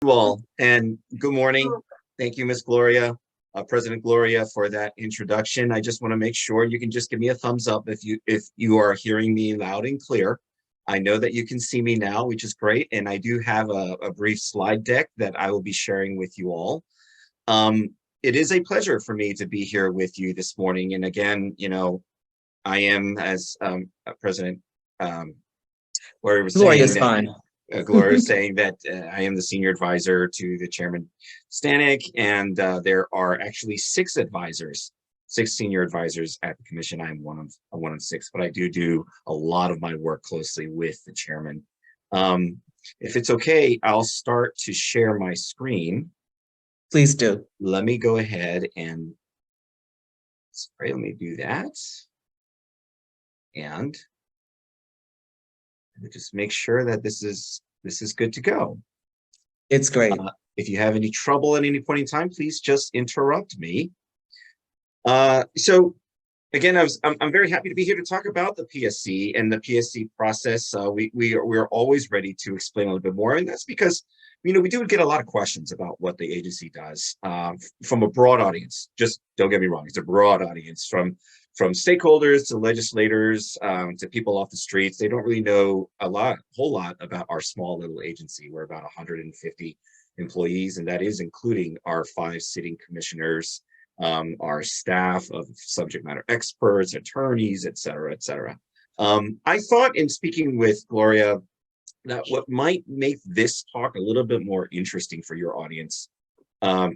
You all, and good morning. Thank you, Miss Gloria, President Gloria, for that introduction. I just want to make sure you can just give me a thumbs up if you are hearing me loud and clear. I know that you can see me now, which is great, and I do have a brief slide deck that I will be sharing with you all. Um, it is a pleasure for me to be here with you this morning, and again, I am as President Gloria was saying Gloria's that fine. Gloria is saying that I am the senior advisor to the chairman Stanek, and there are actually six senior advisors at the commission. I'm one of six, but I do a lot of my work closely with the chairman. If it's okay, I'll start to share my screen. Please do. Let me go ahead and let me do that. And just make sure that this is good to go. It's great. If you have any trouble at any point in time, please just interrupt me. So again, I'm very happy to be here to talk about the PSC and the PSC process. We're always ready to explain a little bit more, and that's because we do get a lot of questions about what the agency does from a broad audience. Just don't get me wrong; it's a broad audience from stakeholders to legislators to people off the streets. They don't really know a whole lot about our small little agency. We're about 150 employees, and that is including our 5 sitting commissioners, our staff of subject matter experts, attorneys, et cetera, et cetera. I thought in speaking with Gloria that what might make this talk a little bit more interesting for your audience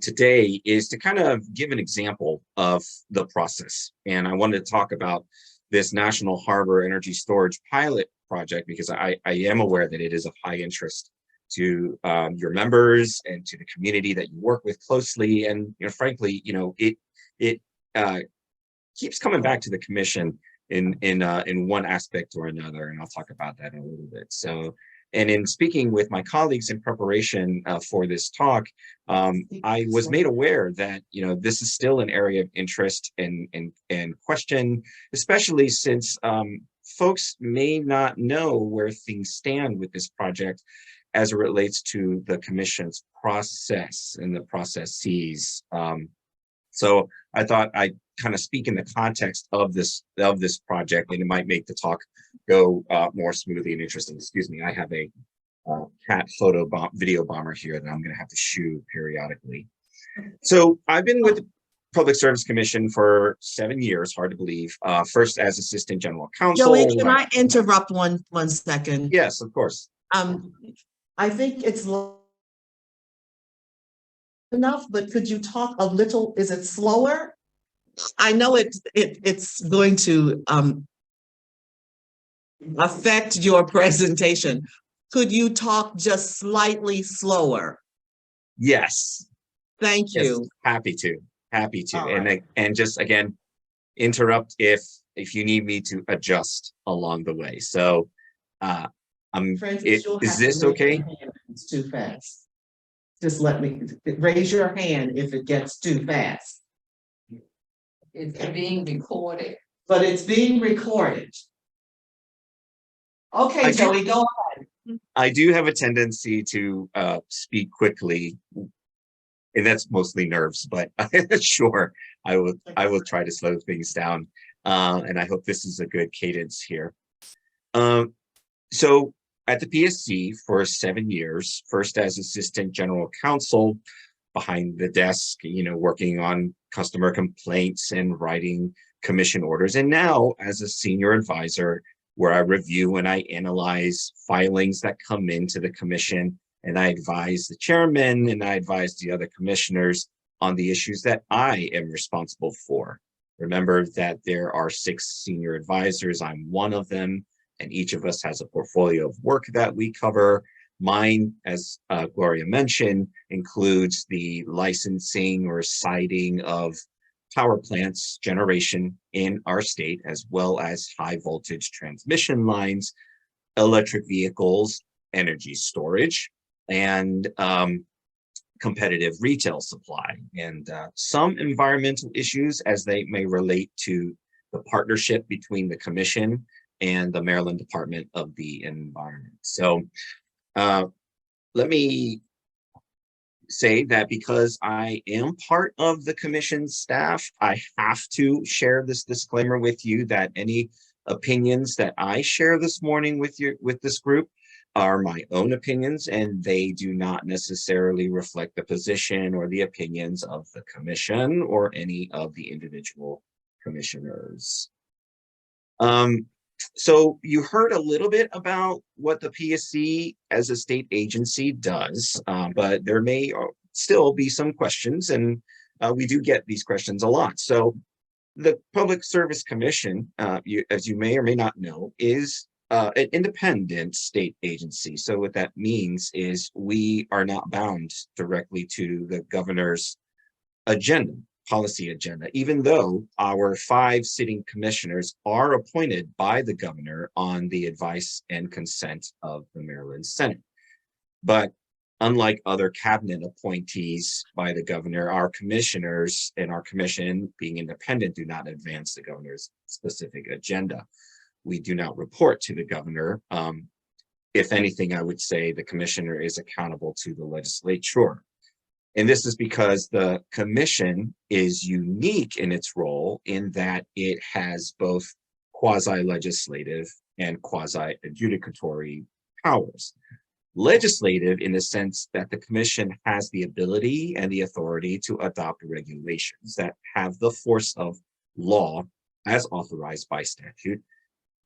today is to kind of give an example of the process. And I wanted to talk about this National Harbor Energy Storage pilot project because I am aware that it is of high interest to your members and to the community that you work with closely. And frankly, it keeps coming back to the commission in one aspect or another, and I'll talk about that in a little bit. So, and in speaking with my colleagues in preparation for this talk, I was made aware that this is still an area of interest and question, especially since folks may not know where things stand with this project as it relates to the commission's process and the processes. So I thought I'd kind of speak in the context of this project, and it might make the talk go more smoothly and interesting. Excuse me, I have a cat video bomber here that I'm going to have to shoo periodically. So I've been with the Public Service Commission for 7 years, hard to believe. First as Assistant General Counsel. Joey, can I interrupt one second? Yes, of course. I think it's enough, but could you talk a little? Is it slower? I know it's going to affect your presentation. Could you talk just slightly slower? Yes. Thank you. Yes, happy to. Right. And just again, interrupt if you need me to adjust along the way. So is this okay? It's too fast. Just let me raise your hand if it gets too fast. It's being recorded. But it's being recorded. Okay, Joey, go ahead. I do have a tendency to speak quickly, and that's mostly nerves, but sure, I will try to slow things down. And I hope this is a good cadence here. So at the PSC for 7 years, first as Assistant General Counsel, behind the desk, working on customer complaints and writing commission orders. And now as a senior advisor, where I review and I analyze filings that come into the commission, and I advise the chairman and I advise the other commissioners on the issues that I am responsible for. Remember that there are 6 senior advisors. I'm one of them, and each of us has a portfolio of work that we cover. Mine, as Gloria mentioned, includes the licensing or siting of power plants generation in our state, as well as high voltage transmission lines, electric vehicles, energy storage, and competitive retail supply, and some environmental issues as they may relate to the partnership between the commission and the Maryland Department of the Environment. So let me say that because I am part of the commission's staff, I have to share this disclaimer with you that any opinions that I share this morning with this group are my own opinions, and they do not necessarily reflect the position or the opinions of the commission or any of the individual commissioners. So you heard a little bit about what the PSC as a state agency does, but there may still be some questions, and we do get these questions a lot. So the Public Service Commission, as you may or may not know, is an independent state agency. So what that means is we are not bound directly to the governor's agenda, policy agenda, even though our 5 sitting commissioners are appointed by the governor on the advice and consent of the Maryland Senate. But unlike other cabinet appointees by the governor, our commissioners and our commission, being independent, do not advance the governor's specific agenda. We do not report to the governor. If anything, I would say the commissioner is accountable to the legislature. And this is because the commission is unique in its role in that it has both quasi-legislative and quasi-adjudicatory powers. Legislative in the sense that the commission has the ability and the authority to adopt regulations that have the force of law as authorized by statute,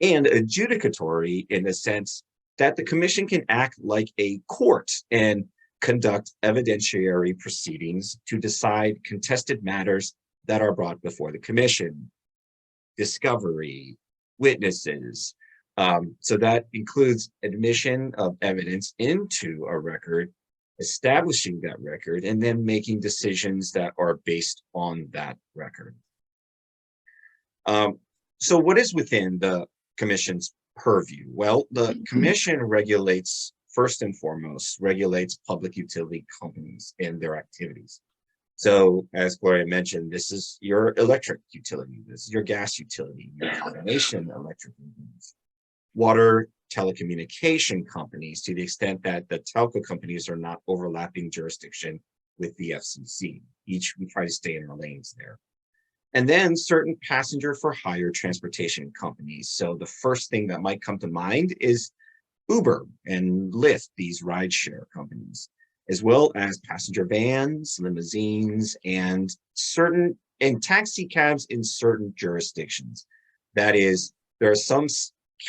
and adjudicatory in the sense that the commission can act like a court and conduct evidentiary proceedings to decide contested matters that are brought before the commission, discovery, witnesses. So that includes admission of evidence into a record, establishing that record, and then making decisions that are based on that record. So what is within the commission's purview? Well, the commission regulates, first and foremost, regulates public utility companies and their activities. So as Gloria mentioned, this is your electric utility, this is your gas utility, your combination electric utilities, water telecommunication companies, to the extent that the telco companies are not overlapping jurisdiction with the FCC. We try to stay in our lanes there. And then certain passenger for hire transportation companies. So the first thing that might come to mind is Uber and Lyft, these rideshare companies, as well as passenger vans, limousines, and taxi cabs in certain jurisdictions. That is, there are some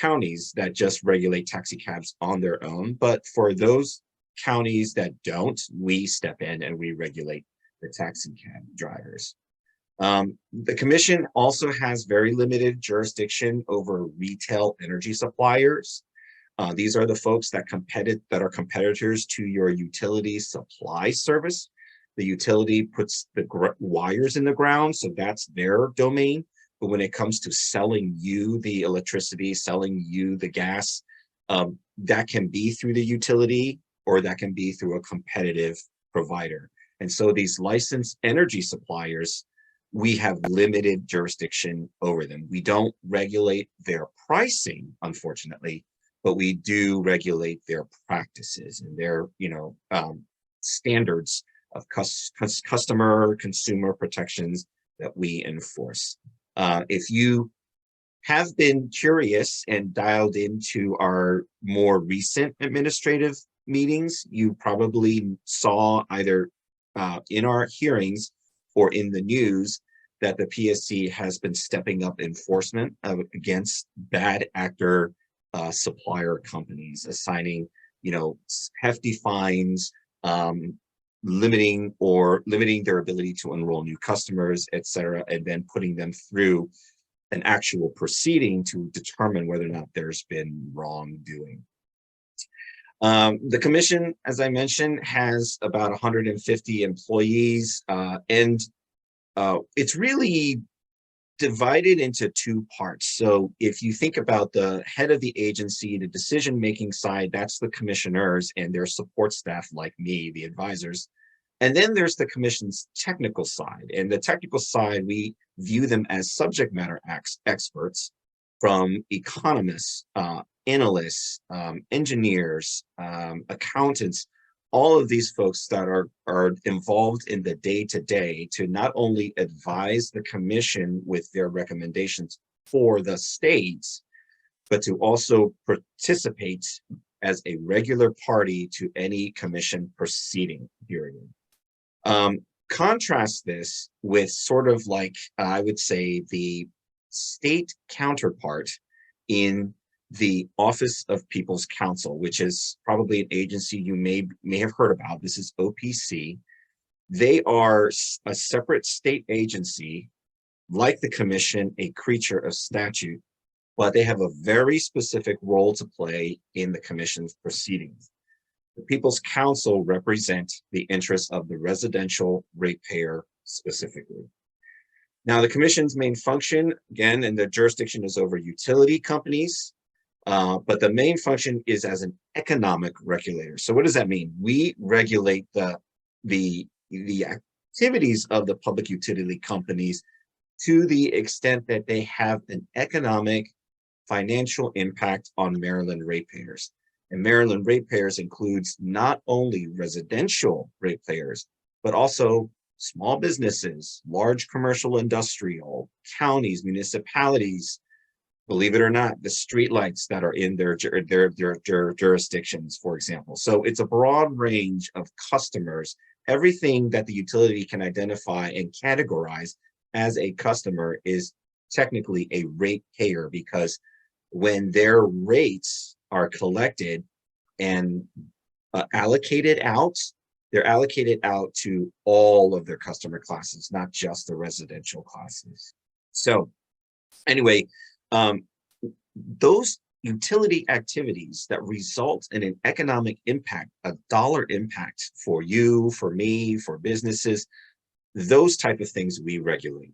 counties that just regulate taxi cabs on their own, but for those counties that don't, we step in and we regulate the taxi cab drivers. The commission also has very limited jurisdiction over retail energy suppliers. These are the folks that are competitors to your utility supply service. The utility puts the wires in the ground, so that's their domain. But when it comes to selling you the electricity, selling you the gas, that can be through the utility or that can be through a competitive provider. And so these licensed energy suppliers, we have limited jurisdiction over them. We don't regulate their pricing, unfortunately, but we do regulate their practices and their, standards of consumer protections that we enforce. If you have been curious and dialed into our more recent administrative meetings, you probably saw either in our hearings or in the news that the PSC has been stepping up enforcement against bad actor supplier companies, assigning, hefty fines, limiting their ability to enroll new customers, et cetera, and then putting them through an actual proceeding to determine whether or not there's been wrongdoing. The commission, as I mentioned, has about 150 employees, and it's really divided into 2 parts. So if you think about the head of the agency, the decision-making side, that's the commissioners and their support staff like me, the advisors. And then there's the commission's technical side. And the technical side, we view them as subject matter experts, from economists, analysts, engineers, accountants, all of these folks that are involved in the day-to-day to not only advise the commission with their recommendations for the states, but to also participate as a regular party to any commission proceeding period. Contrast this with sort of like, I would say, the state counterpart in the Office of People's Counsel, which is probably an agency you may have heard about. This is OPC. They are a separate state agency, like the commission, a creature of statute, but they have a very specific role to play in the commission's proceedings. The People's Counsel represent the interests of the residential ratepayer specifically. Now, the commission's main function, again, and the jurisdiction is over utility companies, but the main function is as an economic regulator. So what does that mean? We regulate the activities of the public utility companies to the extent that they have an economic financial impact on Maryland ratepayers. And Maryland ratepayers includes not only residential ratepayers, but also small businesses, large commercial industrial, counties, municipalities, believe it or not, the streetlights that are in their jurisdictions, for example. So it's a broad range of customers, everything that the utility can identify and categorize as a customer is technically a ratepayer, because when their rates are collected and allocated out, they're allocated out to all of their customer classes, not just the residential classes. So anyway, those utility activities that result in an economic impact, a dollar impact for you, for me, for businesses, those type of things we regulate.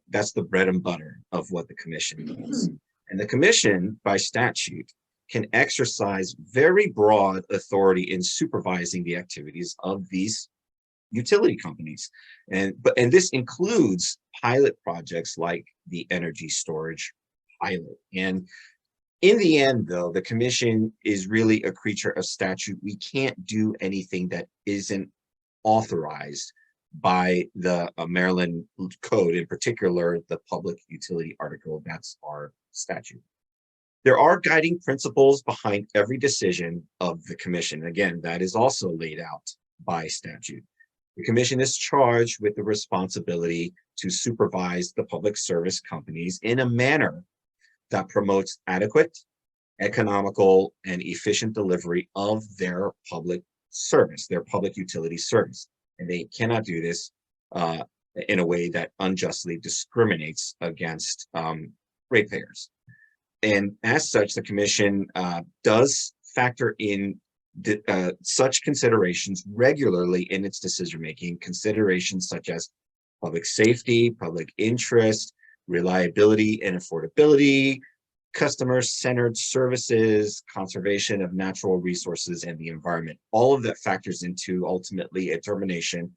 That's the bread and butter of what the commission does. And the commission, by statute, can exercise very broad authority in supervising the activities of these utility companies. And this includes pilot projects like the energy storage pilot. And in the end, though, the commission is really a creature of statute. We can't do anything that isn't authorized by the Maryland Code, in particular, the Public Utility Article. That's our statute. There are guiding principles behind every decision of the commission. Again, that is also laid out by statute. The commission is charged with the responsibility to supervise the public service companies in a manner that promotes adequate, economical, and efficient delivery of their public service, their public utility service. And they cannot do this in a way that unjustly discriminates against ratepayers. And as such, the commission does factor in such considerations regularly in its decision-making, considerations such as public safety, public interest, reliability and affordability, customer-centered services, conservation of natural resources and the environment. All of that factors into ultimately a determination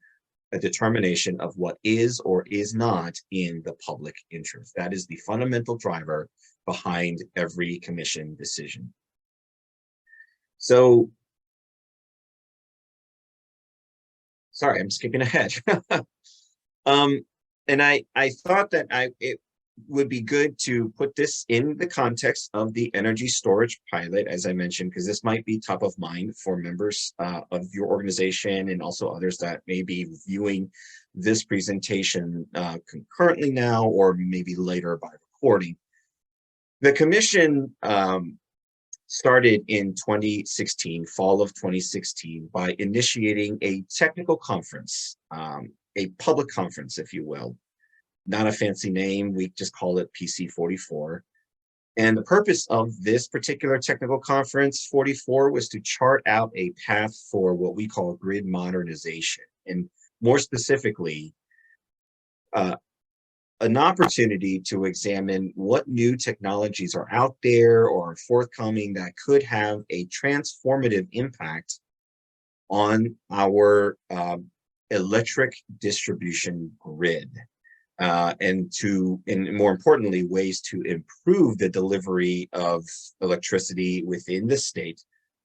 of what is or is not in the public interest. That is the fundamental driver behind every commission decision. So, sorry, I'm skipping ahead. And I thought that it would be good to put this in the context of the energy storage pilot, as I mentioned, because this might be top of mind for members of your organization and also others that may be viewing this presentation concurrently now or maybe later by recording. The commission started in 2016, fall of 2016, by initiating a technical conference, a public conference, if you will. Not a fancy name, we just call it PC 44. And the purpose of this particular technical conference 44 was to chart out a path for what we call grid modernization. And more specifically, an opportunity to examine what new technologies are out there or are forthcoming that could have a transformative impact on our electric distribution grid. And more importantly, ways to improve the delivery of electricity within the state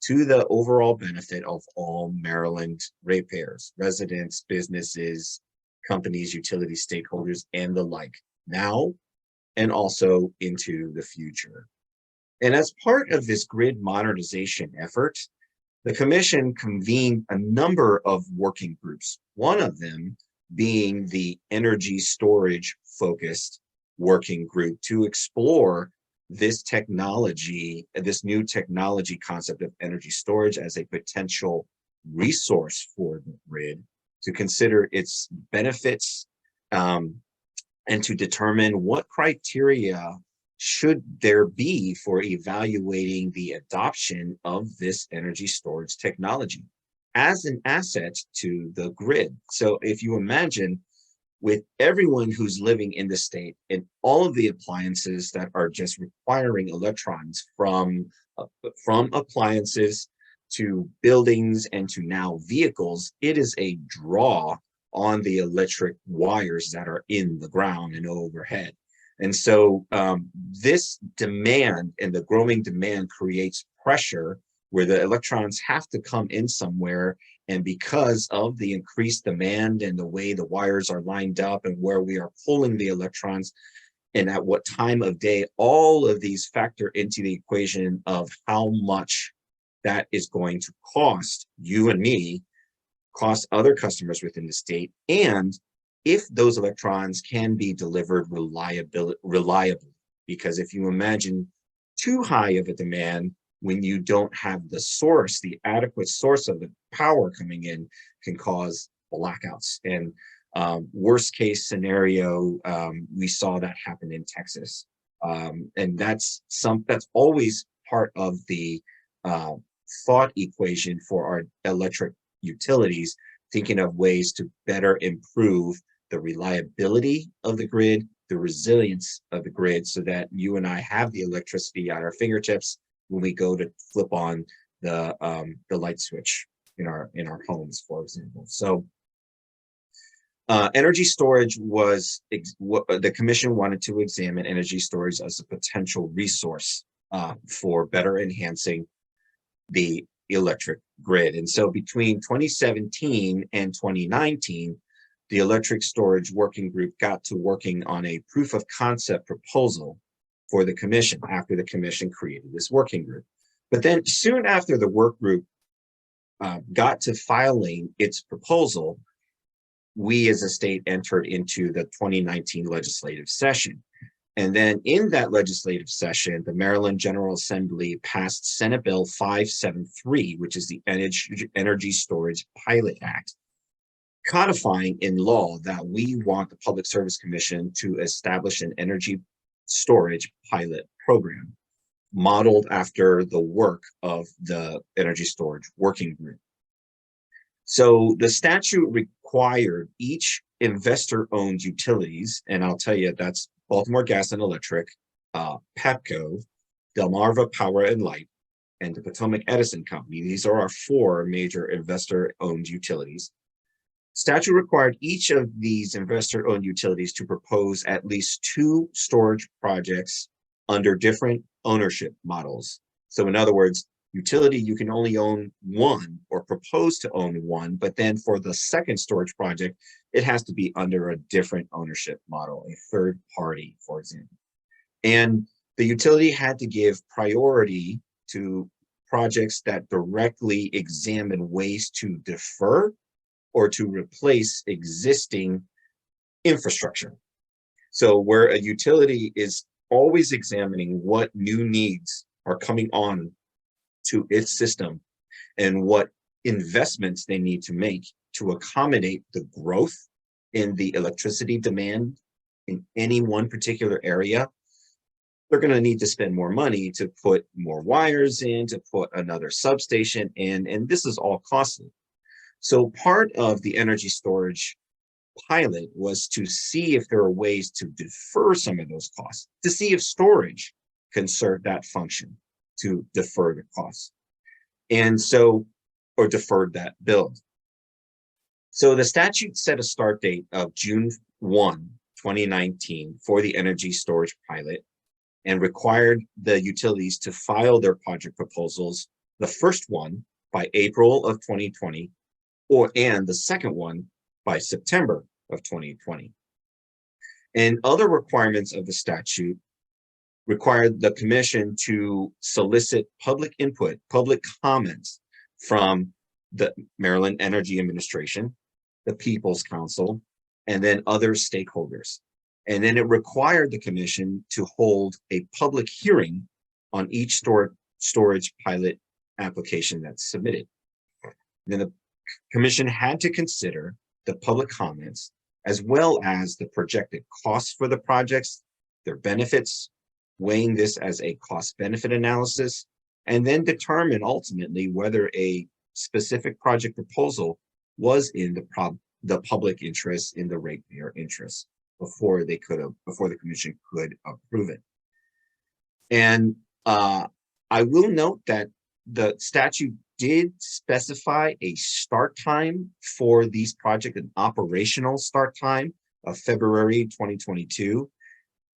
to the overall benefit of all Maryland ratepayers, residents, businesses, companies, utility stakeholders, and the like, now and also into the future. And as part of this grid modernization effort, the commission convened a number of working groups, one of them being the energy storage focused working group to explore this technology, this new technology concept of energy storage as a potential resource for the grid, to consider its benefits, and to determine what criteria should there be for evaluating the adoption of this energy storage technology as an asset to the grid. So if you imagine, with everyone who's living in the state and all of the appliances that are just requiring electrons, from appliances to buildings and to now vehicles, it is a draw on the electric wires that are in the ground and overhead. And so this demand and the growing demand creates pressure where the electrons have to come in somewhere. And because of the increased demand and the way the wires are lined up and where we are pulling the electrons and at what time of day, all of these factor into the equation of how much that is going to cost you and me, cost other customers within the state, and if those electrons can be delivered reliably. Because if you imagine too high of a demand when you don't have the source, the adequate source of the power coming in, can cause blackouts. And worst case scenario, we saw that happen in Texas. And that's always part of the thought equation for our electric utilities, thinking of ways to better improve the reliability of the grid, the resilience of the grid, so that you and I have the electricity at our fingertips when we go to flip on the light switch in our homes, for example. So energy storage was the commission wanted to examine energy storage as a potential resource for better enhancing the electric grid. And so between 2017 and 2019, the Electric Storage Working Group got to working on a proof of concept proposal for the commission after the commission created this working group. But then soon after the work group got to filing its proposal, we as a state entered into the 2019 legislative session. And then in that legislative session, the Maryland General Assembly passed Senate Bill 573, which is the Energy Storage Pilot Act, codifying in law that we want the Public Service Commission to establish an energy storage pilot program modeled after the work of the Energy Storage Working Group. So the statute required each investor-owned utilities, and I'll tell you that's Baltimore Gas and Electric, Pepco, Delmarva Power and Light, and the Potomac Edison Company. These are our four major investor-owned utilities. Statute required each of these investor-owned utilities to propose at least 2 storage projects under different ownership models. So in other words, utility, you can only own one or propose to own one, but then for the second storage project, it has to be under a different ownership model, a third party, for example. And the utility had to give priority to projects that directly examine ways to defer or to replace existing infrastructure. So where a utility is always examining what new needs are coming on to its system and what investments they need to make to accommodate the growth in the electricity demand in any one particular area, they're going to need to spend more money to put more wires in, to put another substation in, and this is all costly. So part of the energy storage pilot was to see if there are ways to defer some of those costs, to see if storage can serve that function to defer the costs. And so, or deferred that build. So the statute set a start date of June 1, 2019 for the energy storage pilot and required the utilities to file their project proposals the first one by April of 2020, and the second one by September of 2020. And other requirements of the statute required the commission to solicit public input, public comments from the Maryland Energy Administration, the People's Council, and then other stakeholders. And then it required the commission to hold a public hearing on each storage pilot application that's submitted. Then the commission had to consider the public comments as well as the projected costs for the projects, their benefits, weighing this as a cost-benefit analysis, and then determine ultimately whether a specific project proposal was in the public interest, in the ratepayer interest, before the commission could approve it. And I will note that the statute did specify a start time for these projects, an operational start time of February 2022.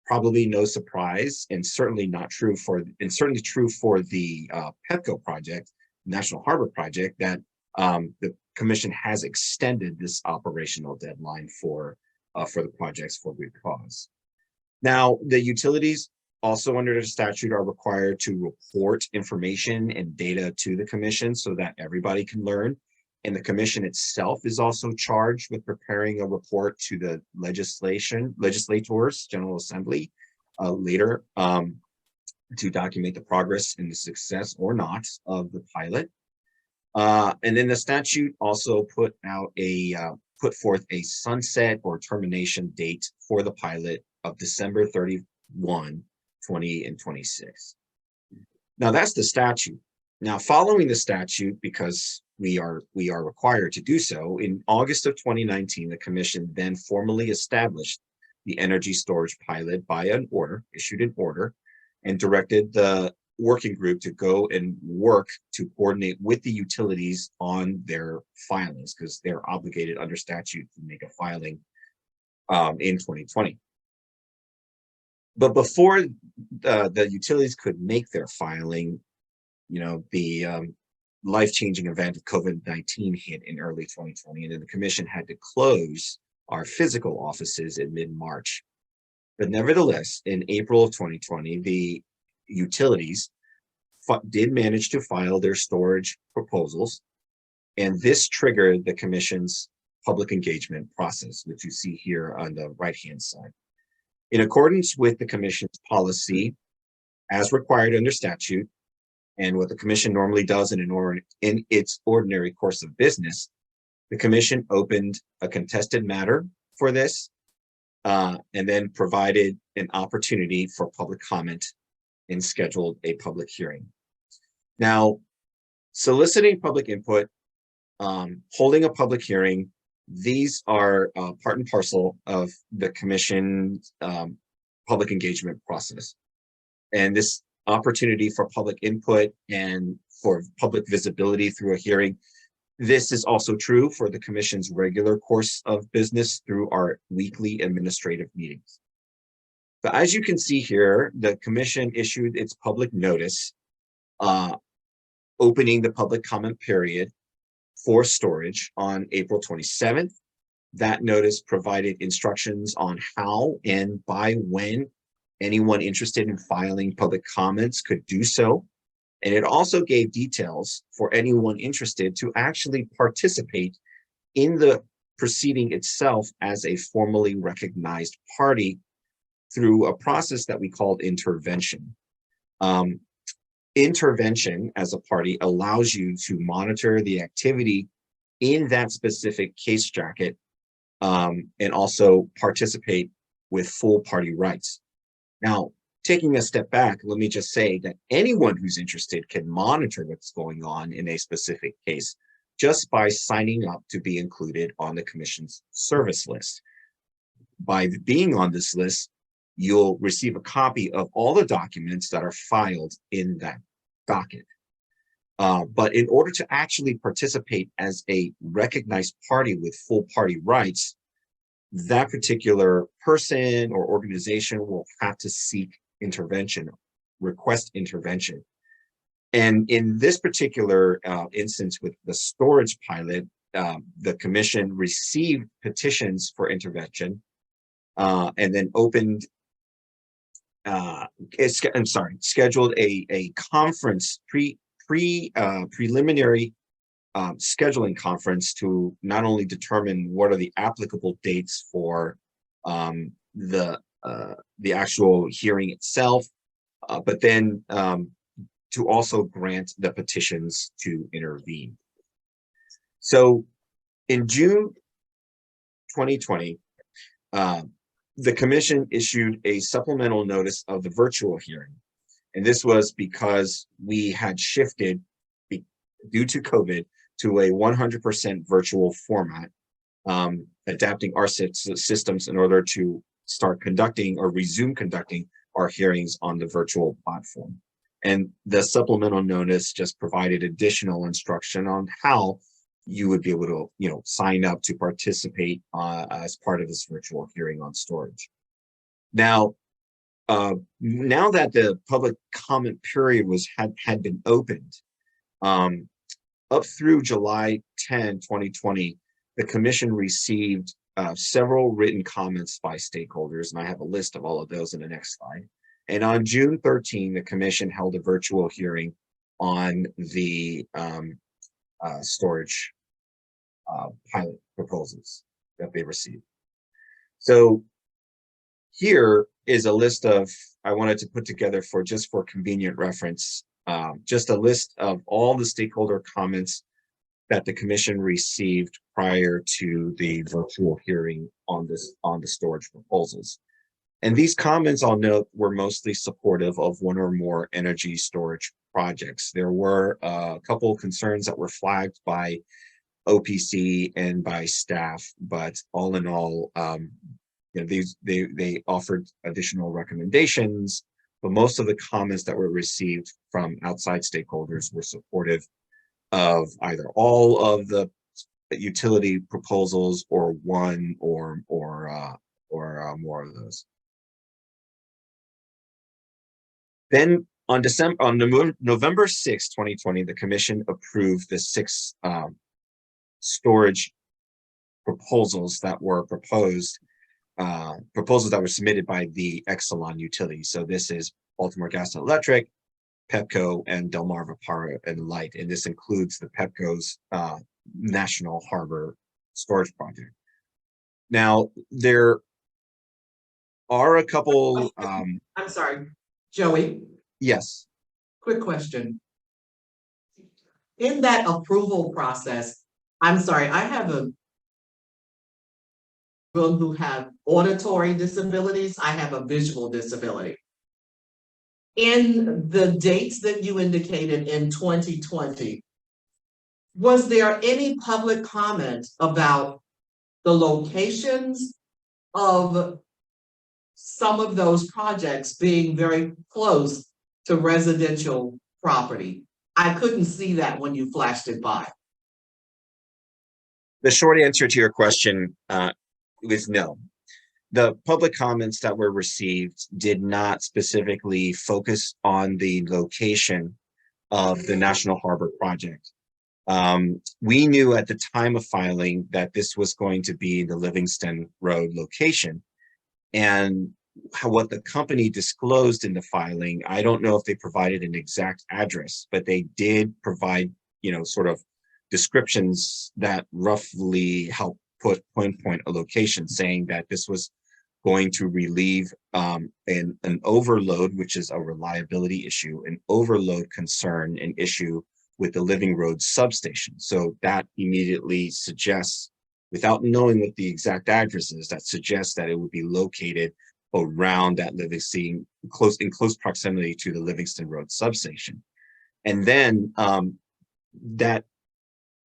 Probably no surprise, and certainly true for the PEPCO project, National Harbor project, that the commission has extended this operational deadline for the projects for good cause. Now, the utilities also under the statute are required to report information and data to the commission so that everybody can learn. And the commission itself is also charged with preparing a report to the legislators, General Assembly, later to document the progress and the success or not of the pilot. And then the statute also put forth a sunset or termination date for the pilot of December 31, 2026. Now that's the statute. Now, following the statute, because we are required to do so, in August of 2019, the commission then formally established the energy storage pilot by issued an order, and directed the working group to go and work to coordinate with the utilities on their filings, because they're obligated under statute to make a filing in 2020. But before the utilities could make their filing, the life-changing event of COVID-19 hit in early 2020, and then the commission had to close our physical offices in mid-March. But nevertheless, in April of 2020, the utilities did manage to file their storage proposals, and this triggered the commission's public engagement process, which you see here on the right-hand side. In accordance with the commission's policy, as required under statute, and what the commission normally does in its ordinary course of business, the commission opened a contested matter for this, and then provided an opportunity for public comment and scheduled a public hearing. Now, soliciting public input, holding a public hearing, these are part and parcel of the commission's public engagement process. And this opportunity for public input and for public visibility through a hearing, this is also true for the commission's regular course of business through our weekly administrative meetings. But as you can see here, the commission issued its public notice opening the public comment period for storage on April 27th. That notice provided instructions on how and by when anyone interested in filing public comments could do so. And it also gave details for anyone interested to actually participate in the proceeding itself as a formally recognized party through a process that we called intervention. Intervention as a party allows you to monitor the activity in that specific case jacket, and also participate with full party rights. Now, taking a step back, let me just say that anyone who's interested can monitor what's going on in a specific case just by signing up to be included on the commission's service list. By being on this list, you'll receive a copy of all the documents that are filed in that docket. But in order to actually participate as a recognized party with full party rights, that particular person or organization will have to seek intervention, request intervention. And in this particular instance with the storage pilot, the commission received petitions for intervention and then opened, scheduled a conference, preliminary scheduling conference to not only determine what are the applicable dates for the actual hearing itself, but then to also grant the petitions to intervene. So in June 2020, the commission issued a supplemental notice of the virtual hearing. And this was because we had shifted due to COVID to a 100% virtual format, adapting our systems in order to start conducting or resume conducting our hearings on the virtual platform. And the supplemental notice just provided additional instruction on how you would be able to, sign up to participate as part of this virtual hearing on storage. Now, now that the public comment period had been opened, up through July 10, 2020, the commission received several written comments by stakeholders, and I have a list of all of those in the next slide. And on June 13, the commission held a virtual hearing on the storage pilot proposals that they received. So here is a list of, I wanted to put together for convenient reference, just a list of all the stakeholder comments that the commission received prior to the virtual hearing on the storage proposals. And these comments, I'll note, were mostly supportive of one or more energy storage projects. There were a couple of concerns that were flagged by OPC and by staff, but all in all, they offered additional recommendations, but most of the comments that were received from outside stakeholders were supportive of either all of the utility proposals or one or more of those. Then on November 6, 2020, the commission approved the 6 storage proposals that were proposals that were submitted by the Exelon utility. So this is Baltimore Gas and Electric, Pepco, and Delmarva Power and Light. And this includes the Pepco's National Harbor storage project. Now, there are a couple. I'm sorry, Joey. Yes. Quick question. In that approval process, I'm sorry, I have a who have auditory disabilities. I have a visual disability. In the dates that you indicated in 2020, was there any public comment about the locations of some of those projects being very close to residential property? I couldn't see that when you flashed it by. The short answer to your question is no. The public comments that were received did not specifically focus on the location of the National Harbor project. We knew at the time of filing that this was going to be the Livingston Road location. And what the company disclosed in the filing, I don't know if they provided an exact address, but they did provide, sort of descriptions that roughly help pinpoint a location, saying that this was going to relieve an overload, which is a reliability issue, an overload concern, an issue with the Living Road substation. So that immediately suggests, without knowing what the exact address is, that suggests that it would be located around that Livingston, in close proximity to the Livingston Road substation. And then that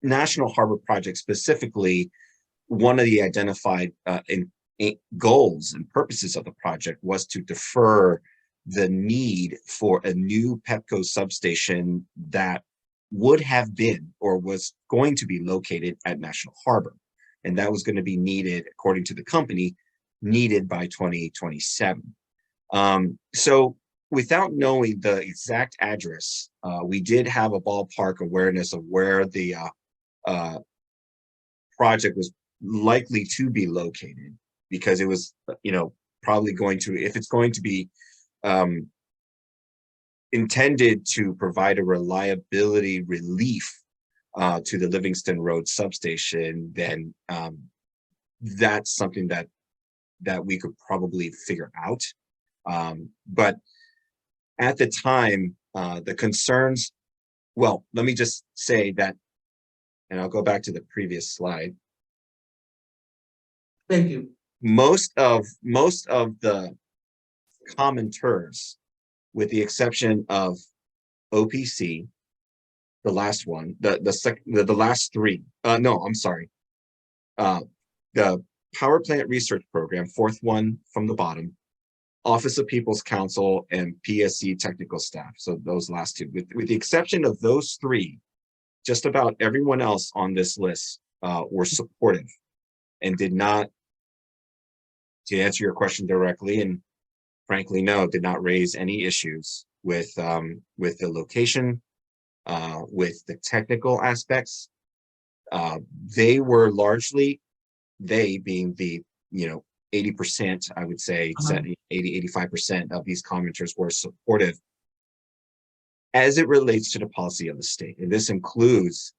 National Harbor project specifically, one of the identified goals and purposes of the project was to defer the need for a new Pepco substation that would have been or was going to be located at National Harbor. And that was going to be needed, according to the company, needed by 2027. So without knowing the exact address, we did have a ballpark awareness of where the project was likely to be located, because it was, probably going to, if it's going to be um, intended to provide a reliability relief to the Livingston Road substation, then that's something that we could probably figure out. But at the time, the concerns, well, let me just say that, and I'll go back to the previous slide. Thank you. Most of the commenters, with the exception of OPC, the last one, the last three. No, I'm sorry. The Power Plant Research Program, fourth one from the bottom, Office of People's Counsel, and PSC technical staff. So those last two, with the exception of those three, just about everyone else on this list were supportive and did not, to answer your question directly, and frankly, no, did not raise any issues with the location, with the technical aspects. They were largely, they being the, 80%, I would say, 70, 80, 85% of these commenters were supportive as it relates to the policy of the state. And this includes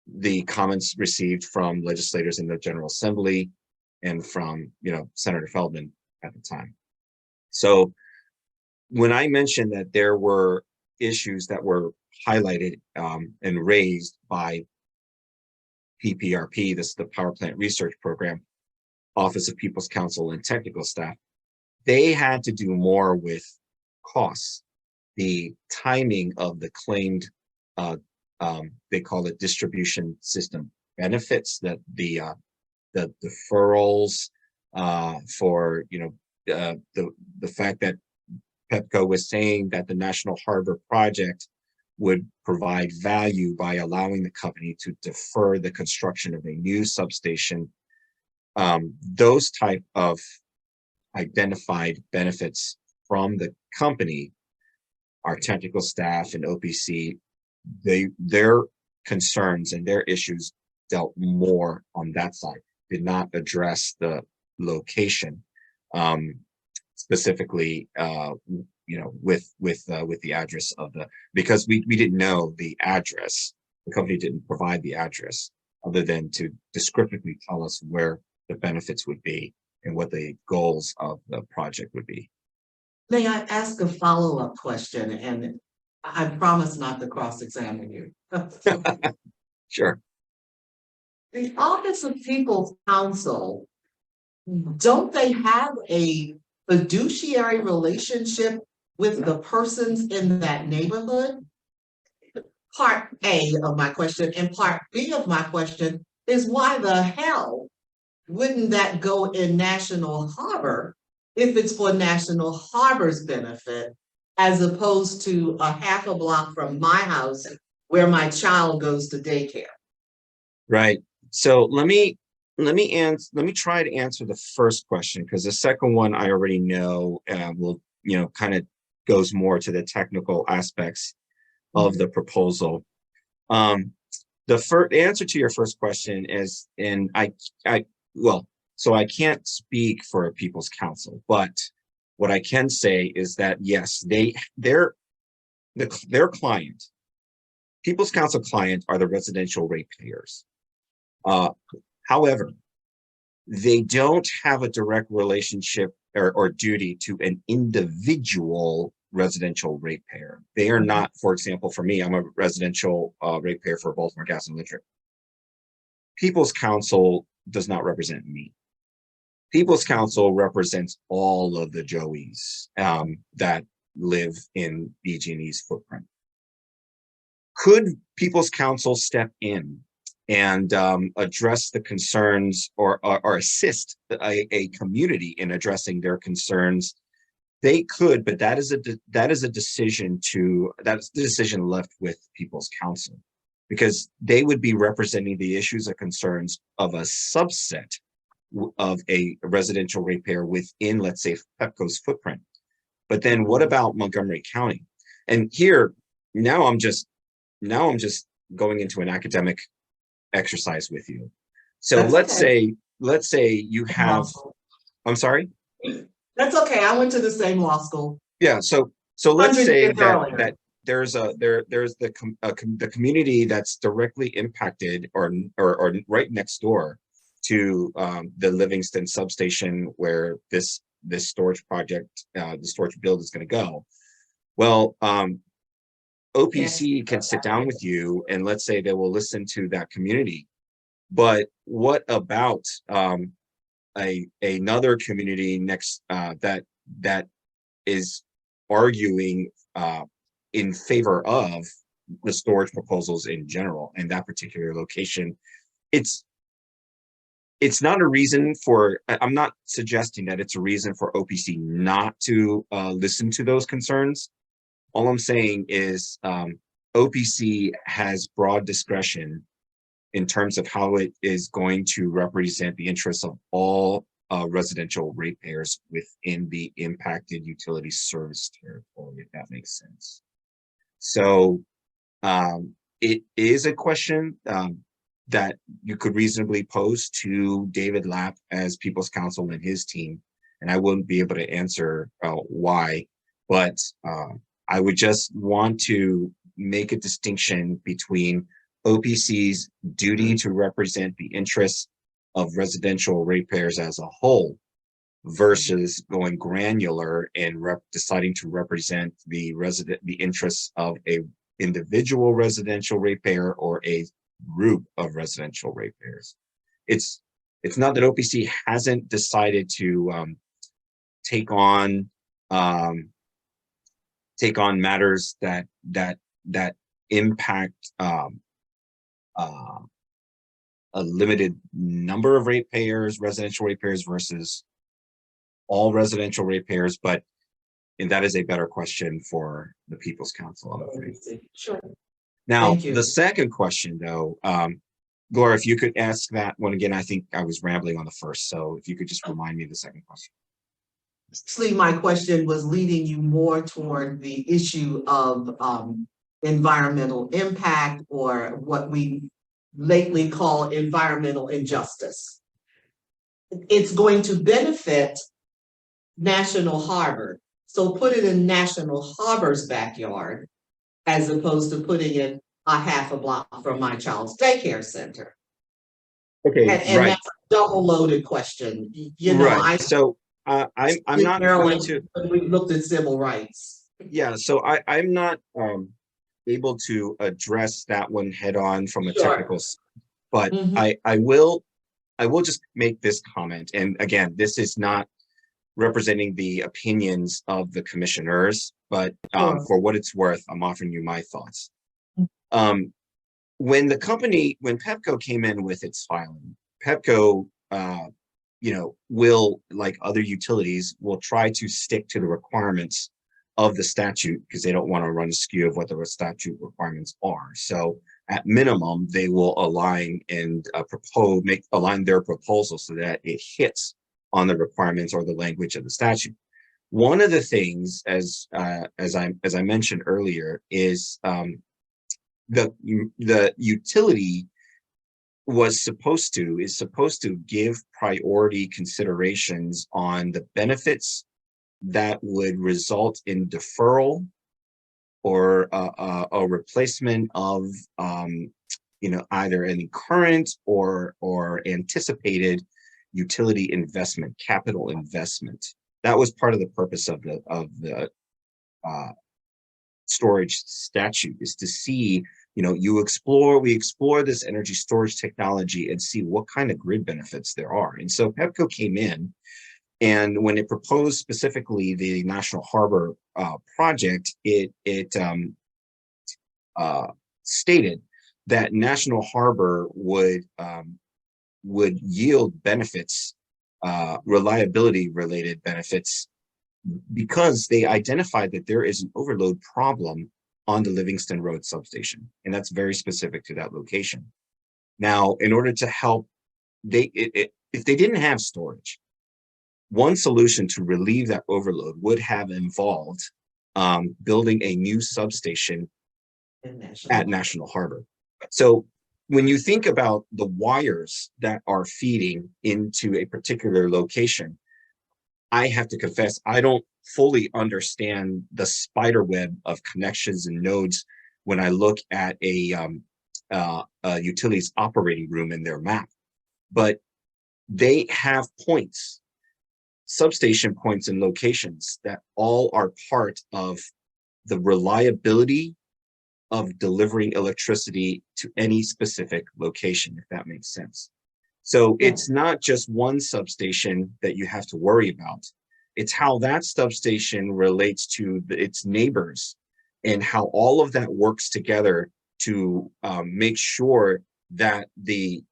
the comments received from legislators in the General Assembly and from, Senator Feldman at the time. So when I mentioned that there were issues that were highlighted and raised by PPRP, this is the Power Plant Research Program, Office of People's Counsel, and technical staff, they had to do more with costs, the timing of the claimed, they call it distribution system benefits, that the deferrals for, the fact that PEPCO was saying that the National Harbor project would provide value by allowing the company to defer the construction of a new substation. Those type of identified benefits from the company, our technical staff and OPC, their concerns and their issues dealt more on that side, did not address the location, specifically, with the address of the, because we didn't know the address. The company didn't provide the address other than to descriptively tell us where the benefits would be and what the goals of the project would be. May I ask a follow-up question? And I promise not to cross-examine you. Sure. The Office of People's Counsel, don't they have a fiduciary relationship with the persons in that neighborhood? Part A of my question, and part B of my question is, why the hell wouldn't that go in National Harbor if it's for National Harbor's benefit, as opposed to a half a block from my house where my child goes to daycare? Right. So let me try to answer the first question, because the second one I already know will, kind of goes more to the technical aspects of the proposal. The first answer to your first question is, and so I can't speak for People's Counsel, but what I can say is that yes, their client, People's Counsel client, are the residential ratepayers. However, they don't have a direct relationship or duty to an individual residential ratepayer. They are not, for example, for me, I'm a residential ratepayer for Baltimore Gas and Electric. People's Counsel does not represent me. People's Counsel represents all of the Joeys that live in BG&E's footprint. Could People's Counsel step in and address the concerns, or assist a community in addressing their concerns? They could, but that's the decision left with People's Counsel, because they would be representing the issues or concerns of a subset of a residential ratepayer within, let's say, PEPCO's footprint. But then what about Montgomery County? And here, now I'm just going into an academic exercise with you. So That's okay. let's say you have, I'm sorry. That's okay. I went to the same law school Yeah. So let's 100 say years earlier. that there's the community that's directly impacted or right next door to the Livingston substation where this storage project, the storage build is going to go. Well, Yes. OPC can sit down with you and let's say they will listen to that community. But what about another community next that is arguing in favor of the storage proposals in general and that particular location? It's not a reason for, I'm not suggesting that it's a reason for OPC not to listen to those concerns. All I'm saying is OPC has broad discretion in terms of how it is going to represent the interests of all residential ratepayers within the impacted utility service territory, if that makes sense. So it is a question that you could reasonably pose to David Lapp as People's Counsel and his team, and I wouldn't be able to answer why, but I would just want to make a distinction between OPC's duty to represent the interests of residential ratepayers as a whole versus going granular and deciding to represent the interests of a individual residential ratepayer or a group of residential ratepayers. It's not that OPC hasn't decided to take on matters that impact a limited number of ratepayers, residential ratepayers versus all residential ratepayers, and that is a better question for the People's Counsel, I'm afraid. Sure. Now, Thank you. the second question, though, Gloria, if you could ask that one again. I think I was rambling on the first, so if you could just remind me of the second question. Actually, my question was leading you more toward the issue of environmental impact, or what we lately call environmental injustice. It's going to benefit National Harbor. So put it in National Harbor's backyard, as opposed to putting it a half a block from my child's daycare center. Okay, And right. that's a double loaded question. You know, Right. So I'm not going to. We looked at civil rights. Yeah. So I'm not able to address that one head on from a Sure. technical, but Mhm. I will just make this comment. And again, this is not representing the opinions of the commissioners, but Sure. for what it's worth, I'm offering you my thoughts. Mhm. When Pepco came in with its filing, Pepco, will, like other utilities, will try to stick to the requirements of the statute because they don't want to run askew of what the statute requirements are. So at minimum, they will align and align their proposal so that it hits on the requirements or the language of the statute. One of the things, as I mentioned earlier, is the utility is supposed to give priority considerations on the benefits that would result in deferral or a replacement of either any current or anticipated utility investment, capital investment. That was part of the purpose of the storage statute, is to see, we explore this energy storage technology and see what kind of grid benefits there are. And so Pepco came in, and when it proposed specifically the National Harbor project, it stated that National Harbor would yield benefits, reliability related benefits, because they identified that there is an overload problem on the Livingston Road substation, and that's very specific to that location. Now, in order to help, if they didn't have storage, one solution to relieve that overload would have involved building a new substation at National Harbor. So when you think about the wires that are feeding into a particular location, I have to confess, I don't fully understand the spider web of connections and nodes when I look at a utilities operating room in their map. But they have points, substation points and locations that all are part of the reliability of delivering electricity to any specific location, if that makes sense. So it's not just one substation that you have to worry about. It's how that substation relates to its neighbors and how all of that works together to make sure that the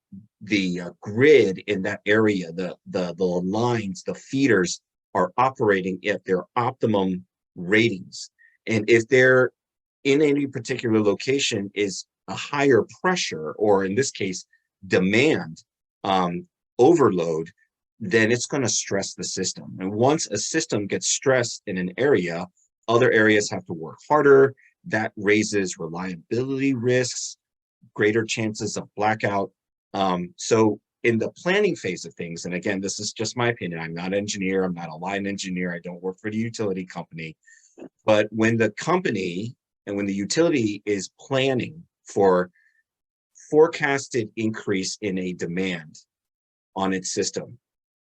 grid in that area, the lines, the feeders are operating at their optimum ratings. And if they're in any particular location is a higher pressure, or in this case, demand overload, then it's going to stress the system. And once a system gets stressed in an area, other areas have to work harder. That raises reliability risks, greater chances of blackout. So in the planning phase of things, and again, this is just my opinion, I'm not an engineer, I'm not a line engineer, I don't work for the utility company, but when the company and when the utility is planning for forecasted increase in a demand on its system,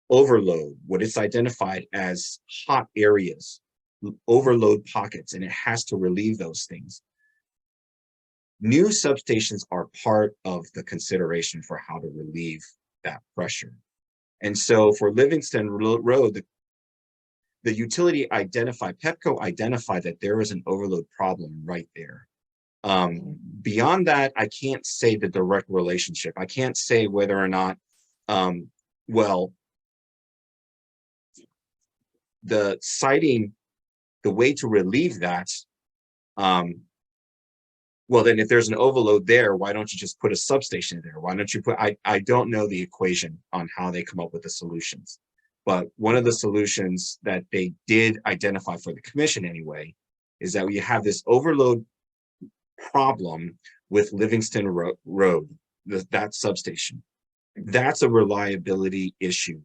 overload, what it's identified as hot areas, overload pockets, and it has to relieve those things. New substations are part of the consideration for how to relieve that pressure. And so for Livingston Road, the utility identified, PEPCO identified that there is an overload problem right there. Beyond that, I can't say the direct relationship. I can't say whether or not, well, the siting, the way to relieve that, well, then if there's an overload there, why don't you just put a substation there? Why don't you put, I don't know the equation on how they come up with the solutions. But one of the solutions that they did identify for the commission anyway, is that we have this overload problem with Livingston Road, that substation. That's a reliability issue,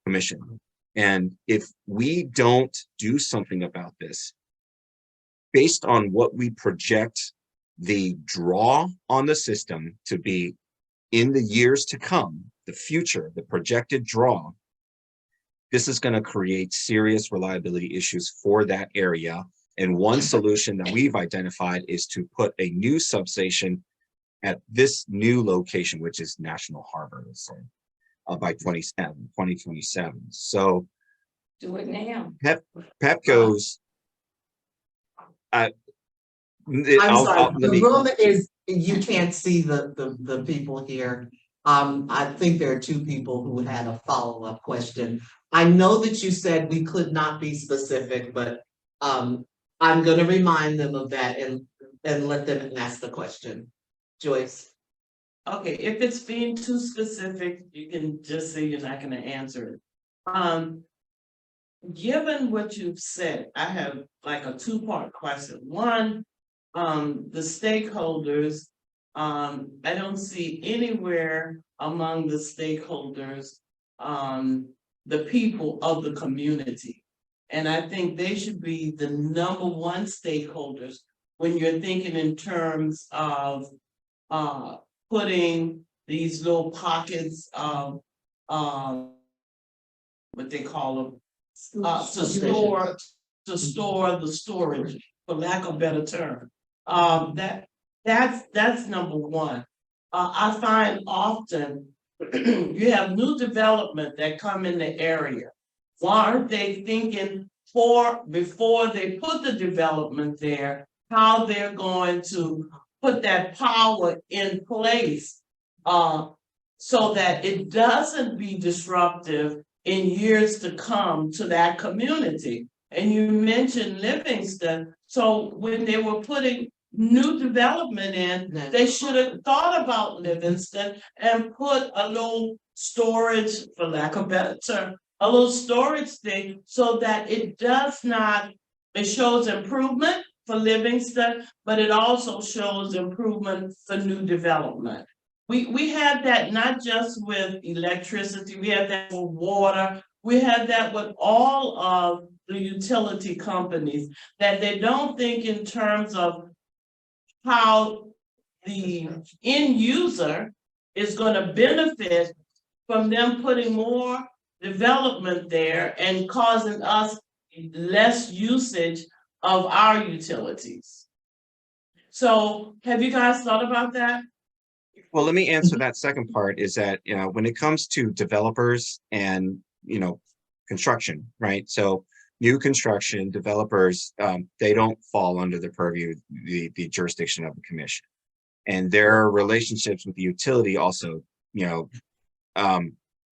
commission. And if we don't do something about this, based on what we project the draw on the system to be in the years to come, the future, the projected draw, this is going to create serious reliability issues for that area. And one solution that we've identified is to put a new substation at this new location, which is National Harbor, so, by 2027. So Do it now. PEPCO's, I'm sorry, the room is, you can't see the people here. I think there are two people who had a follow-up question. I know that you said we could not be specific, but I'm gonna remind them of that and let them ask the question. Joyce? Okay, if it's being too specific, you can just say you're not gonna answer it. Given what you've said, I have like a two-part question. One, the stakeholders, I don't see anywhere among the stakeholders, the people of the community. And I think they should be the number one stakeholders when you're thinking in terms of putting these little pockets of what they call them, to store the storage, for lack of a better term. That's number one. I find often you have new development that come in the area. Why aren't they thinking before they put the development there, how they're going to put that power in place so that it doesn't be disruptive in years to come to that community? And you mentioned Livingston, so when they were putting new development in, they should have thought about Livingston and put a little storage, for lack of a better term, a little storage thing so that it does not, it shows improvement for Livingston, but it also shows improvement for new development. We have that not just with electricity, we have that for water, we have that with all of the utility companies, that they don't think in terms of how the end user is gonna benefit from them putting more development there and causing us less usage of our utilities. So have you guys thought about that? Well, let me answer that second part is that, when it comes to developers and, construction, right? So new construction developers, they don't fall under the purview, the jurisdiction of the commission. And their relationships with the utility also, to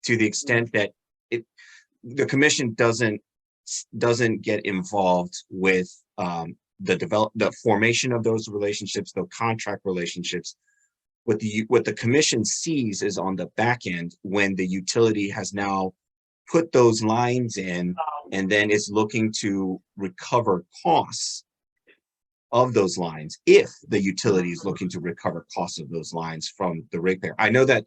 the extent that the commission doesn't get involved with the formation of those relationships, the contract relationships. What the commission sees is on the back end when the utility has now put those lines in and then is looking to recover costs of those lines, if the utility is looking to recover costs of those lines from the ratepayer. I know that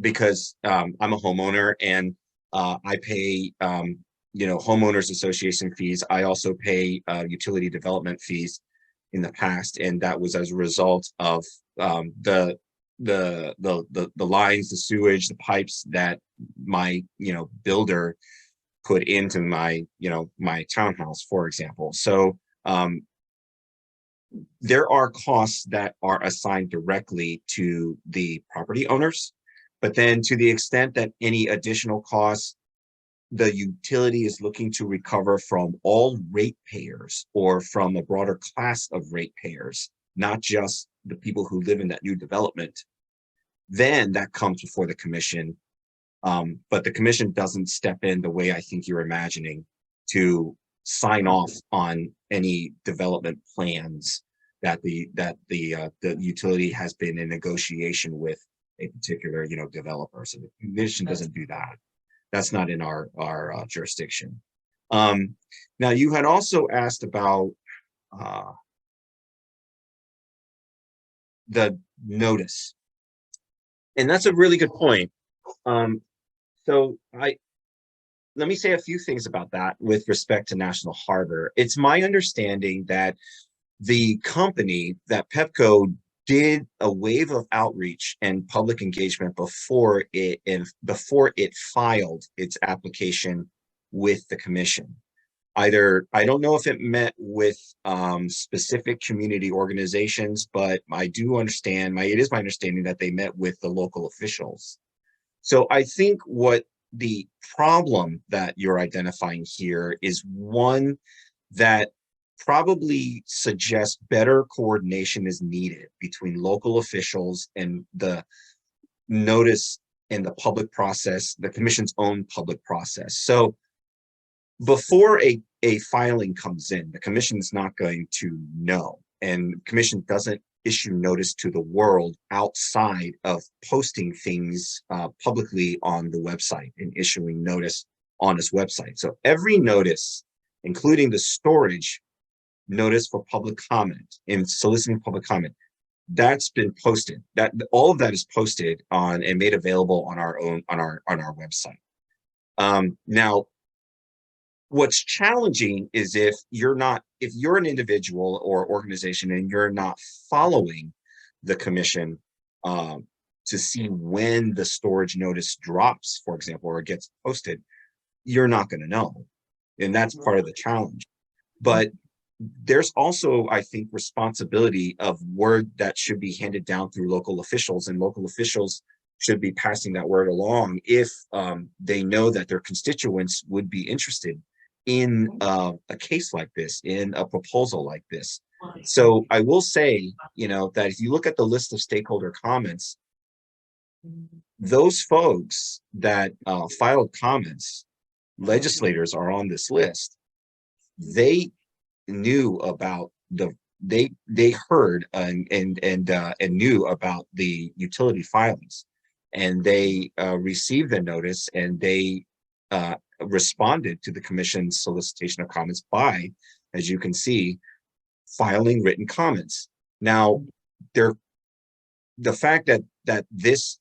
because I'm a homeowner and I pay homeowners association fees. I also pay utility development fees in the past, and that was as a result of the lines, the sewage, the pipes that my builder put into my my townhouse, for example. So there are costs that are assigned directly to the property owners, but then to the extent that any additional costs the utility is looking to recover from all ratepayers or from a broader class of ratepayers, not just the people who live in that new development, then that comes before the commission. But the commission doesn't step in the way I think you're imagining to sign off on any development plans that the utility has been in negotiation with a particular developer. So the commission doesn't do that. That's not in our jurisdiction. Now, you had also asked about the notice, and that's a really good point. So let me say a few things about that with respect to National Harbor. It's my understanding that the company, that Pepco, did a wave of outreach and public engagement before it filed its application with the commission. I don't know if it met with specific community organizations, but I do understand, it is my understanding that they met with the local officials. So I think what the problem that you're identifying here is one that probably suggests better coordination is needed between local officials and the notice and the public process, the commission's own public process. So before a filing comes in, the commission is not going to know, and the commission doesn't issue notice to the world outside of posting things publicly on the website and issuing notice on its website. So every notice, including the storage notice for public comment and soliciting public comment, that's been posted. That all of that is posted on and made available on our website. Now, what's challenging is if you're an individual or organization and you're not following the commission to see when the storage notice drops, for example, or it gets posted, you're not going to know, and that's part of the challenge. But there's also, I think, responsibility of word that should be handed down through local officials, and local officials should be passing that word along if they know that their constituents would be interested in a case like this, in a proposal like this. So I will say, that if you look at the list of stakeholder comments, those folks that filed comments, legislators are on this list. They knew about they heard and knew about the utility filings, and they received the notice, and they responded to the commission's solicitation of comments by, as you can see, filing written comments. Now, the fact that this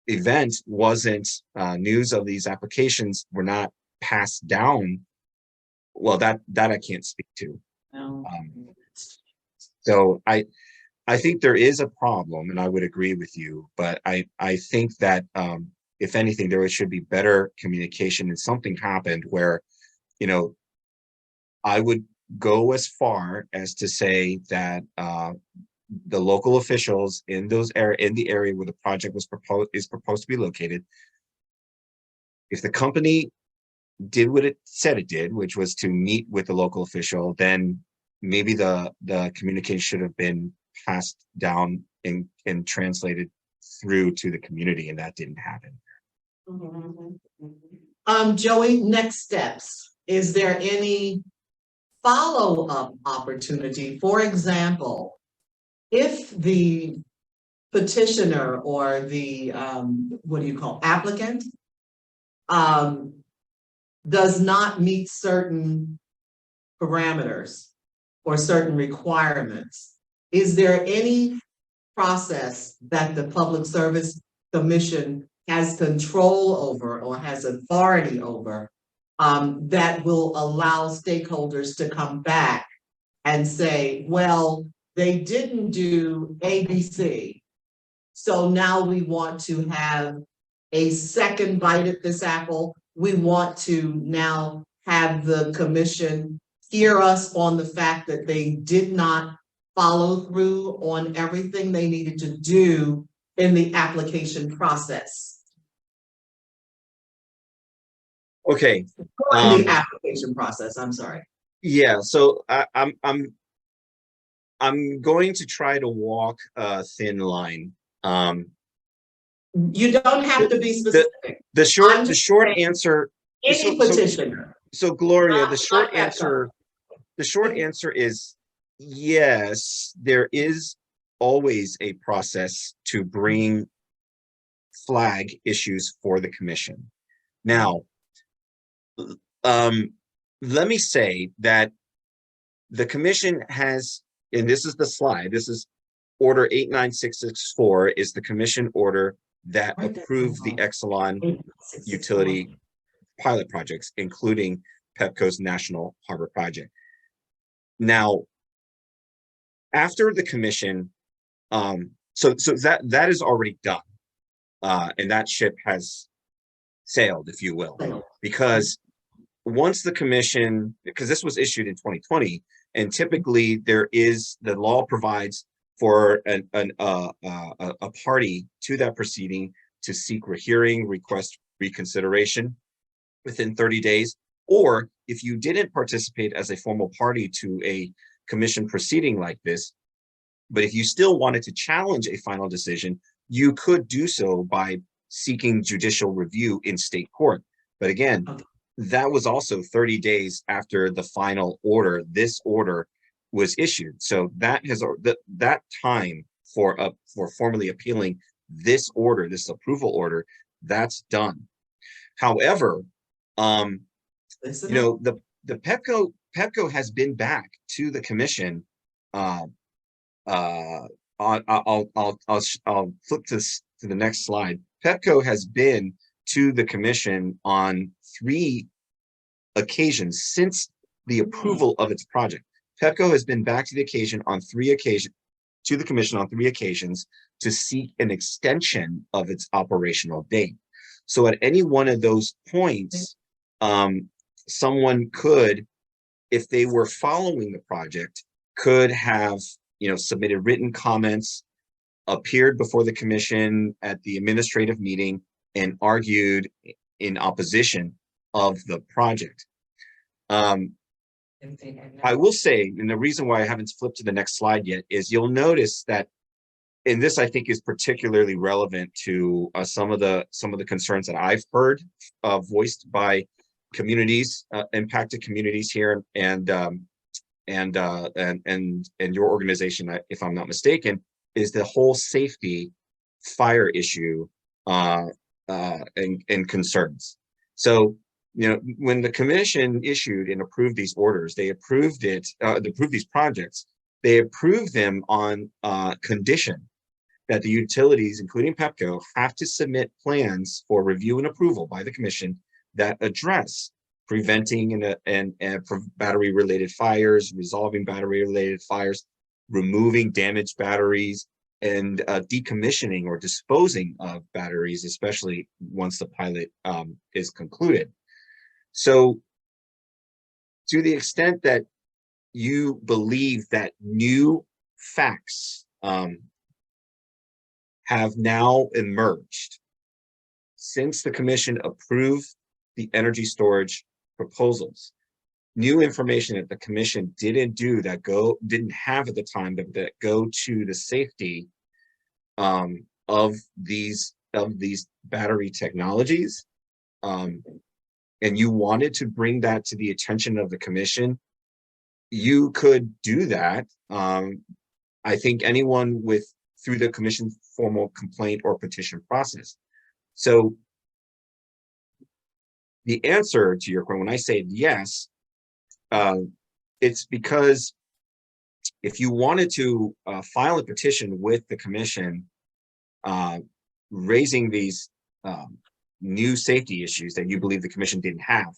event wasn't news of these applications were not passed down, well, that I can't speak to. So I think there is a problem, and I would agree with you, but I think that if anything, there should be better communication, and something happened where, I would go as far as to say that the local officials in the area where the project is proposed to be located, if the company did what it said it did, which was to meet with the local official, then maybe the communication should have been passed down and translated through to the community, and that didn't happen. Joey, next steps. Is there any follow-up opportunity? For example, if the petitioner or the applicant does not meet certain parameters or certain requirements, is there any process that the Public Service Commission has control over or has authority over that will allow stakeholders to come back and say, well, they didn't do ABC, so now we want to have a second bite at this apple. We want to now have the commission hear us on the fact that they did not follow through on everything they needed to do in the application process. Okay. In the application process, I'm sorry. Yeah, so I'm going to try to walk a thin line. You don't have to be specific. The short answer. Any petitioner. So Gloria, Not the short answer is yes, there is always a process to bring flag issues for the commission. Now, let me say that the commission has, and this is the slide, this is order 89664 is the commission order that approved the Exelon utility pilot projects, including PEPCO's National Harbor Project. Now, after the commission, so that is already done, and that ship has sailed, if you will, because once the commission, because this was issued in 2020, and typically the law provides for a party to that proceeding to seek rehearing, request reconsideration within 30 days, or if you didn't participate as a formal party to a commission proceeding like this, but if you still wanted to challenge a final decision, you could do so by seeking judicial review in state court. But again, that was also 30 days after the final order, this order was issued. So that has that time for formally appealing this order, this approval order, that's done. However, the PEPCO has been back to the commission. I'll flip this to the next slide. PEPCO has been to the commission on 3 occasions since the approval of its project. PEPCO has been back to the occasion on 3 occasions, to the commission on 3 occasions to seek an extension of its operational date. So at any one of those points, someone could, if they were following the project, could have, submitted written comments, appeared before the commission at the administrative meeting, and argued in opposition of the project. I will say, and the reason why I haven't flipped to the next slide yet is you'll notice that, and this I think is particularly relevant to some of the concerns that I've heard voiced by communities, impacted communities here, and your organization, if I'm not mistaken, is the whole safety fire issue and concerns. So, when the commission issued and approved these orders, they approved these projects. They approved them on condition that the utilities, including Pepco, have to submit plans for review and approval by the commission that address preventing and battery-related fires, resolving battery-related fires, removing damaged batteries, and decommissioning or disposing of batteries, especially once the pilot is concluded. So, to the extent that you believe that new facts have now emerged since the commission approved the energy storage proposals, new information that the commission didn't have at the time that go to the safety of these battery technologies, and you wanted to bring that to the attention of the commission, you could do that. I think anyone through the commission's formal complaint or petition process. So the answer to your question, when I say yes, it's because if you wanted to file a petition with the commission raising these new safety issues that you believe the commission didn't have,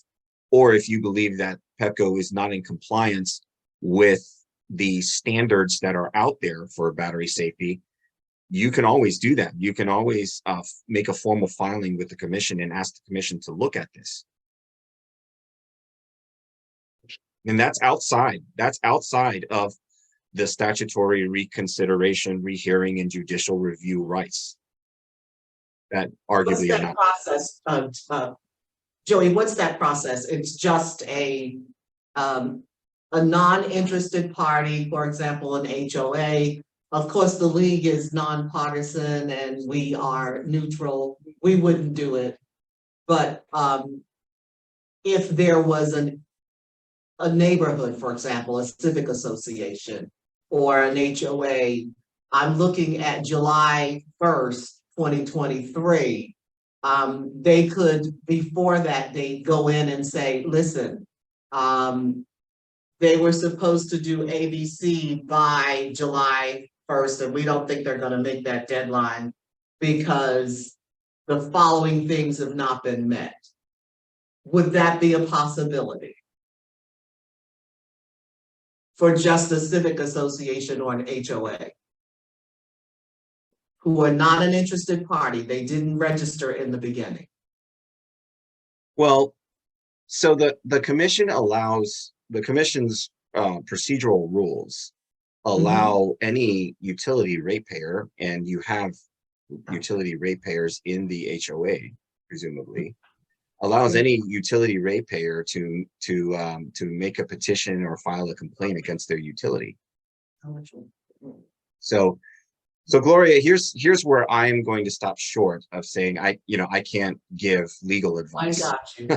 or if you believe that Pepco is not in compliance with the standards that are out there for battery safety, you can always do that. You can always make a formal filing with the commission and ask the commission to look at this. And that's outside of the statutory reconsideration, rehearing, and judicial review rights that arguably What's that process, Joey? What's that process? It's just a non-interested party, for example, an HOA. Of course, the league is nonpartisan and we are neutral. We wouldn't do it. But if there was a neighborhood, for example, a civic association or an HOA, I'm looking at July 1st, 2023. They could, before that date, go in and say, listen, they were supposed to do ABC by July 1st, and we don't think they're going to make that deadline because the following things have not been met. Would that be a possibility for just a civic association or an HOA who are not an interested party? They didn't register in the beginning. Well, so the commission allows, the commission's procedural rules allow any utility ratepayer, and you have utility ratepayers in the HOA, presumably, allows any utility ratepayer to make a petition or file a complaint against their utility. So Gloria, here's where I'm going to stop short of saying I can't give legal advice. I got you.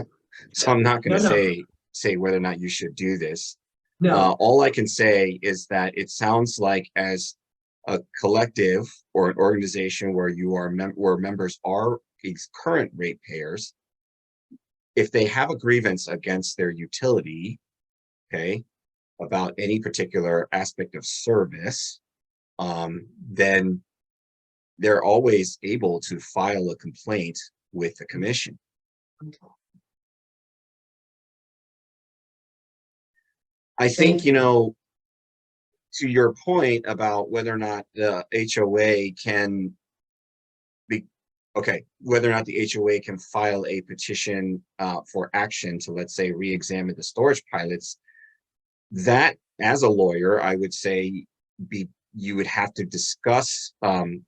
So I'm not going to say whether or not you should do this. No. All I can say is that it sounds like, as a collective or an organization where you are where members are current ratepayers, if they have a grievance against their utility, okay, about any particular aspect of service, then they're always able to file a complaint with the commission. I think, to your point about whether or not the HOA can whether or not the HOA can file a petition for action to, let's say, re-examine the storage pilots, that, as a lawyer, I would say you would have to discuss the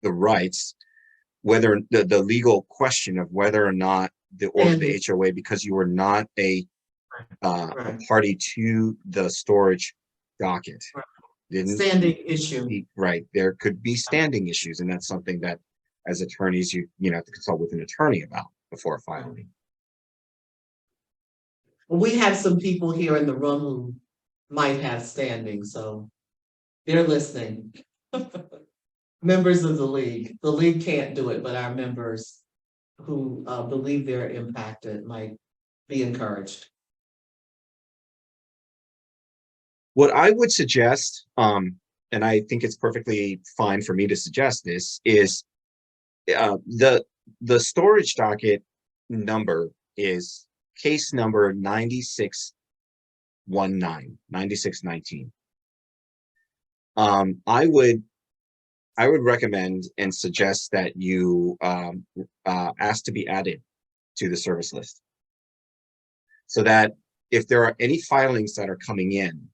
rights, whether the legal question of whether or not the HOA, because you were not a party to the storage docket. Standing issue. Right. There could be standing issues, and that's something that, as attorneys, you have to consult with an attorney about before filing. We have some people here in the room who might have standing, so they're listening. members of the league. The league can't do it, but our members who believe they're impacted might be encouraged. What I would suggest, and I think it's perfectly fine for me to suggest this, is the storage docket number is case number 9619. I would recommend and suggest that you ask to be added to the service list, so that if there are any filings that are coming in,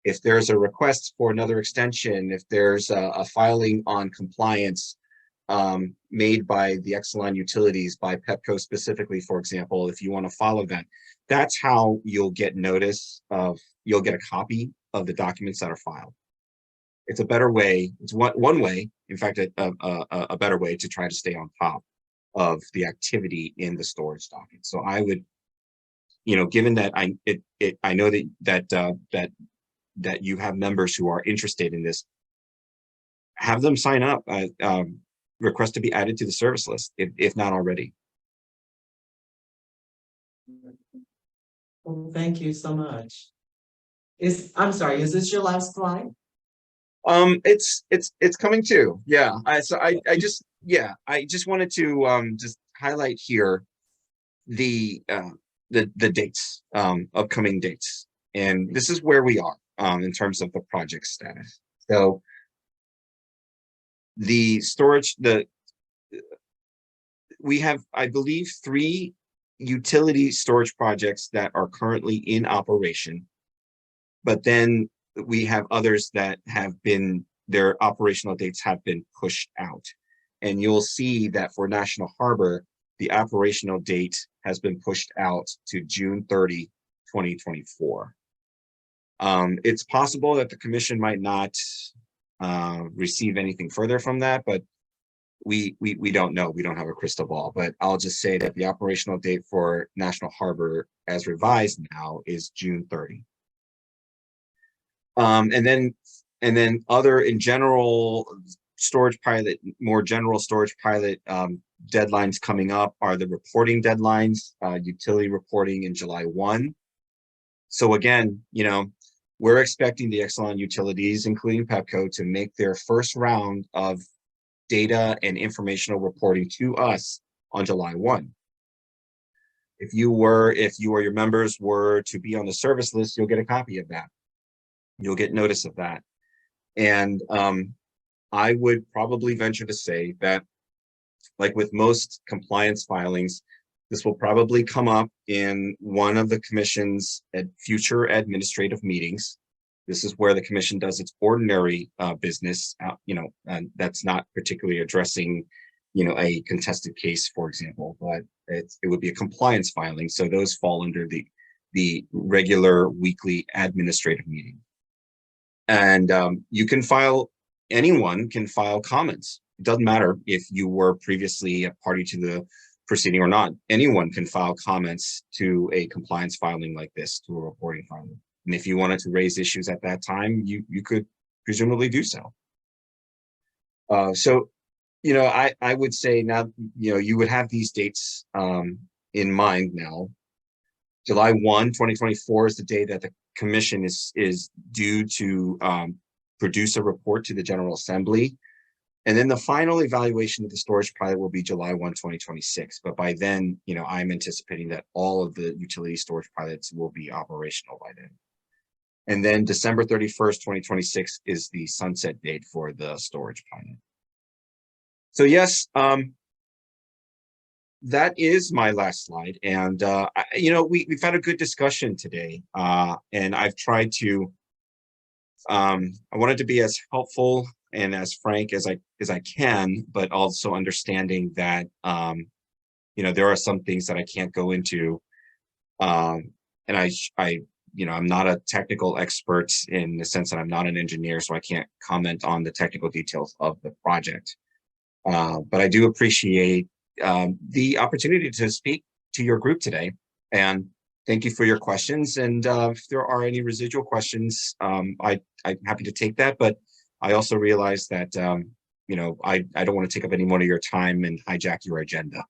if there's a request for another extension, if there's a filing on compliance made by the Exelon utilities, by Pepco specifically, for example, if you want to follow that, that's how you'll get notice of, you'll get a copy of the documents that are filed. It's a better way, it's one way, in fact, a better way to try to stay on top of the activity in the storage docket. So I would, given that I know that you have members who are interested in this, have them sign up, request to be added to the service list, if not already. Well, thank you so much. I'm sorry, is this your last slide? It's coming too. Yeah. I just wanted to just highlight here the dates, upcoming dates, and this is where we are in terms of the project status. So the storage, we have, I believe, 3 utility storage projects that are currently in operation, but then we have others that have been, their operational dates have been pushed out. And you'll see that for National Harbor, the operational date has been pushed out to June 30, 2024. It's possible that the commission might not receive anything further from that, but we don't know. We don't have a crystal ball. But I'll just say that the operational date for National Harbor, as revised now, is June 30. And then other, in general, storage pilot, more general storage pilot deadlines coming up are the reporting deadlines, utility reporting in July 1. So again, we're expecting the Exelon utilities, including Pepco, to make their first round of data and informational reporting to us on July 1. If you or your members were to be on the service list, you'll get a copy of that. You'll get notice of that. And I would probably venture to say that, like with most compliance filings, this will probably come up in one of the commission's future administrative meetings. This is where the commission does its ordinary business, and that's not particularly addressing, a contested case, for example, but it would be a compliance filing. So those fall under the regular weekly administrative meeting. And anyone can file comments. It doesn't matter if you were previously a party to the proceeding or not. Anyone can file comments to a compliance filing like this, to a reporting filing. And if you wanted to raise issues at that time, you could presumably do so. So, I would say now, you would have these dates in mind now. July 1, 2024 is the day that the commission is due to produce a report to the General Assembly. And then the final evaluation of the storage pilot will be July 1, 2026. But by then, I'm anticipating that all of the utility storage pilots will be operational by then. And then December 31st, 2026 is the sunset date for the storage pilot. So yes, that is my last slide. And, we've had a good discussion today. And I've tried to, I wanted to be as helpful and as frank as I can, but also understanding that, there are some things that I can't go into. And I'm not a technical expert in the sense that I'm not an engineer, so I can't comment on the technical details of the project. But I do appreciate the opportunity to speak to your group today, and thank you for your questions. And if there are any residual questions, I'm happy to take that. But I also realize that I don't want to take up any more of your time and hijack your agenda.